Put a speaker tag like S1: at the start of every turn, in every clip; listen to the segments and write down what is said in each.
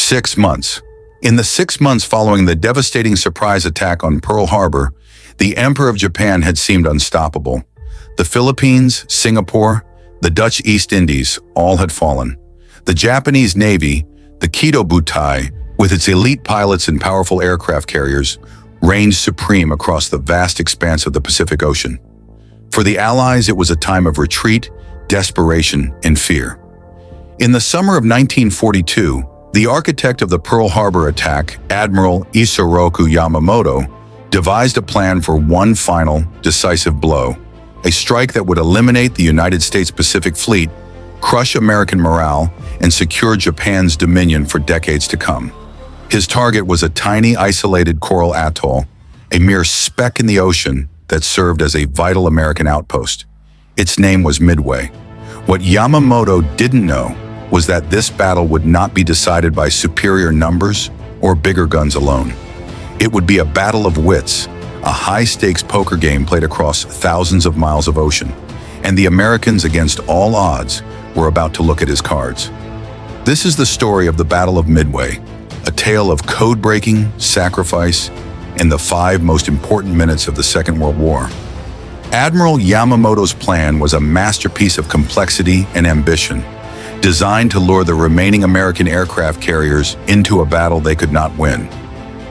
S1: 6 months. In the 6 months following the devastating surprise attack on Pearl Harbor, the Emperor of Japan had seemed unstoppable. The Philippines, Singapore, the Dutch East Indies all had fallen. The Japanese Navy, the codebreakers, with its elite pilots and powerful aircraft carriers, reigned supreme across the vast expanse of the Pacific Ocean. For the Allies, it was a time of retreat, desperation, and fear. In the summer of 1942, the architect of the Pearl Harbor attack, Admiral Isoroku Yamamoto, devised a plan for one final, decisive blow, a strike that would eliminate the United States Pacific Fleet, crush American morale, and secure Japan's dominion for decades to come. His target was a tiny, isolated coral atoll, a mere speck in the ocean that served as a vital American outpost. Its name was Midway. What Yamamoto didn't know was that this battle would not be decided by superior numbers or bigger guns alone. It would be a battle of wits, a high-stakes poker game played across thousands of miles of ocean, and the Americans, against all odds, were about to look at his cards. This is the story of the Battle of Midway, a tale of code-breaking, sacrifice, and the 5 most important minutes of the Second World War. Admiral Yamamoto's plan was a masterpiece of complexity and ambition, designed to lure the remaining American aircraft carriers into a battle they could not win.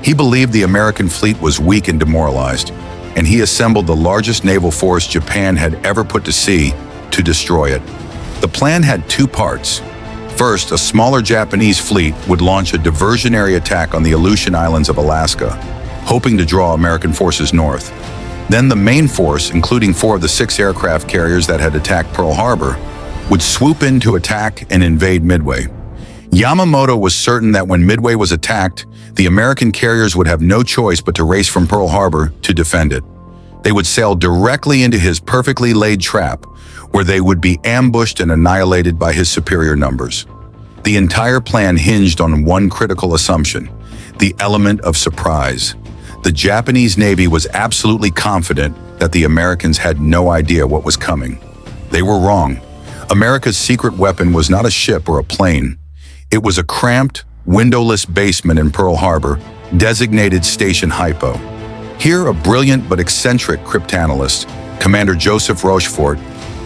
S1: He believed the American fleet was weak and demoralized, and he assembled the largest naval force Japan had ever put to sea to destroy it. The plan had 2 parts. First, a smaller Japanese fleet would launch a diversionary attack on the Aleutian Islands of Alaska, hoping to draw American forces north. Then the main force, including 4 of the 6 aircraft carriers that had attacked Pearl Harbor, would swoop in to attack and invade Midway. Yamamoto was certain that when Midway was attacked, the American carriers would have no choice but to race from Pearl Harbor to defend it. They would sail directly into his perfectly laid trap, where they would be ambushed and annihilated by his superior numbers. The entire plan hinged on one critical assumption: the element of surprise. The Japanese Navy was absolutely confident that the Americans had no idea what was coming. They were wrong. America's secret weapon was not a ship or a plane. It was a cramped, windowless basement in Pearl Harbor, designated Station Hypo. Here, a brilliant but eccentric cryptanalyst, Commander Joseph Rochefort,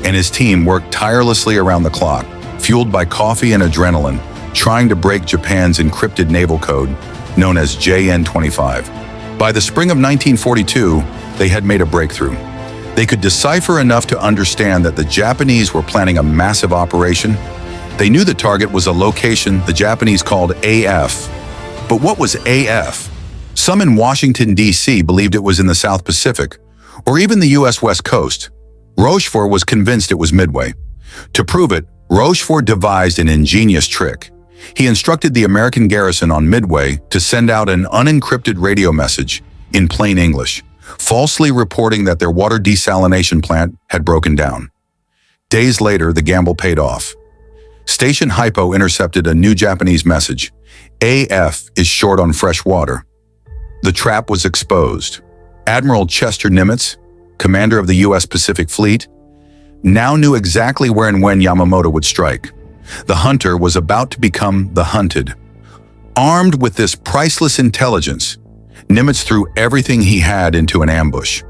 S1: and his team worked tirelessly around the clock, fueled by coffee and adrenaline, trying to break Japan's encrypted naval code, known as JN-25. By the spring of 1942, they had made a breakthrough. They could decipher enough to understand that the Japanese were planning a massive operation. They knew the target was a location the Japanese called AF. But what was AF? Some in Washington, D.C. believed it was in the South Pacific, or even the U.S. West Coast. Rochefort was convinced it was Midway. To prove it, Rochefort devised an ingenious trick. He instructed the American garrison on Midway to send out an unencrypted radio message in plain English, falsely reporting that their water desalination plant had broken down. Days later, the gamble paid off. Station Hypo intercepted a new Japanese message: AF is short on fresh water. The trap was exposed. Admiral Chester Nimitz, commander of the U.S. Pacific Fleet, now knew exactly where and when Yamamoto would strike. The hunter was about to become the hunted. Armed with this priceless intelligence, Nimitz threw everything he had into an ambush.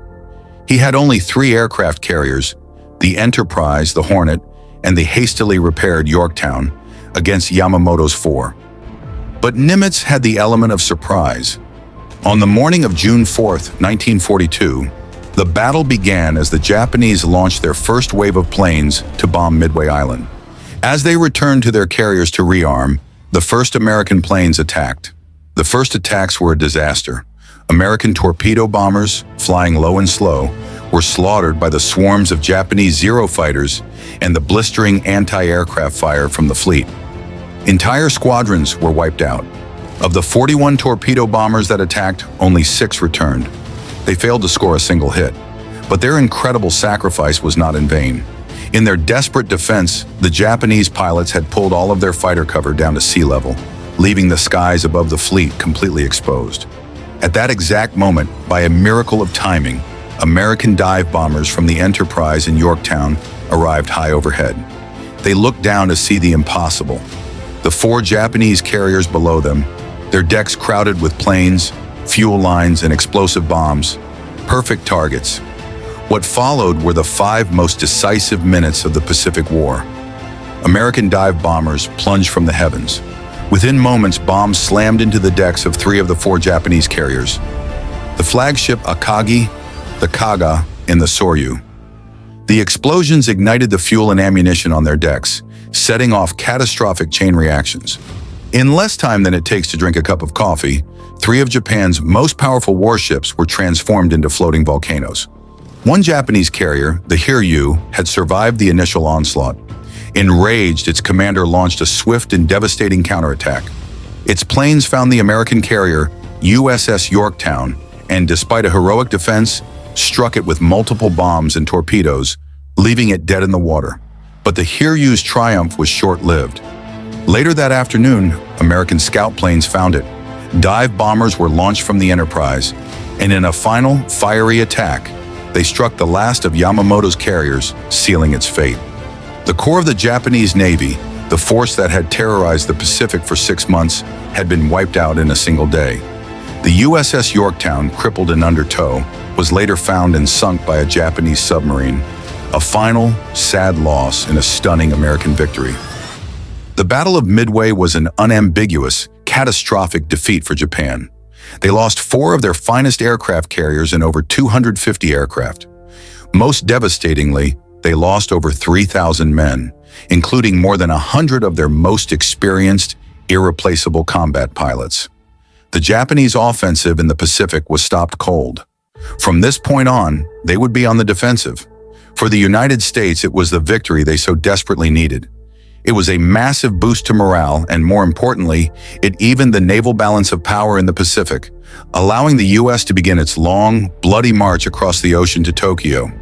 S1: He had only 3 aircraft carriers, the Enterprise, the Hornet, and the hastily repaired Yorktown, against Yamamoto's 4. But Nimitz had the element of surprise. On the morning of June 4, 1942, the battle began as the Japanese launched their first wave of planes to bomb Midway Island. As they returned to their carriers to rearm, the first American planes attacked. The first attacks were a disaster. American torpedo bombers, flying low and slow, were slaughtered by the swarms of Japanese Zero fighters and the blistering anti-aircraft fire from the fleet. Entire squadrons were wiped out. Of the 41 torpedo bombers that attacked, only 6 returned. They failed to score a single hit, but their incredible sacrifice was not in vain. In their desperate defense, the Japanese pilots had pulled all of their fighter cover down to sea level, leaving the skies above the fleet completely exposed. At that exact moment, by a miracle of timing, American dive bombers from the Enterprise in Yorktown arrived high overhead. They looked down to see the impossible. The 4 Japanese carriers below them, their decks crowded with planes, fuel lines, and explosive bombs. Perfect targets. What followed were the 5 most decisive minutes of the Pacific War. American dive bombers plunged from the heavens. Within moments, bombs slammed into the decks of 3 of the 4 Japanese carriers: the flagship Akagi, the Kaga, and the Soryu. The explosions ignited the fuel and ammunition on their decks, setting off catastrophic chain reactions. In less time than it takes to drink a cup of coffee, 3 of Japan's most powerful warships were transformed into floating volcanoes. One Japanese carrier, the Hiryu, had survived the initial onslaught. Enraged, its commander launched a swift and devastating counterattack. Its planes found the American carrier, USS Yorktown, and despite a heroic defense, struck it with multiple bombs and torpedoes, leaving it dead in the water. But the Hiryu's triumph was short-lived. Later that afternoon, American scout planes found it. Dive bombers were launched from the Enterprise, and in a final, fiery attack, they struck the last of Yamamoto's carriers, sealing its fate. The core of the Japanese Navy, the force that had terrorized the Pacific for 6 months, had been wiped out in a single day. The USS Yorktown, crippled and under tow, was later found and sunk by a Japanese submarine. A final, sad loss in a stunning American victory. The Battle of Midway was an unambiguous, catastrophic defeat for Japan. They lost 4 of their finest aircraft carriers and over 250 aircraft. Most devastatingly, they lost over 3,000 men, including more than 100 of their most experienced, irreplaceable combat pilots. The Japanese offensive in the Pacific was stopped cold. From this point on, they would be on the defensive. For the United States, it was the victory they so desperately needed. It was a massive boost to morale, and more importantly, it evened the naval balance of power in the Pacific, allowing the U.S. to begin its long, bloody march across the ocean to Tokyo.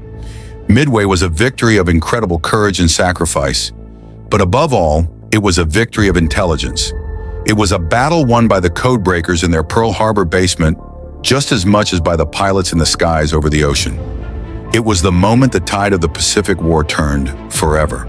S1: Midway was a victory of incredible courage and sacrifice, but above all, it was a victory of intelligence. It was a battle won by the codebreakers in their Pearl Harbor basement just as much as by the pilots in the skies over the ocean. It was the moment the tide of the Pacific War turned forever.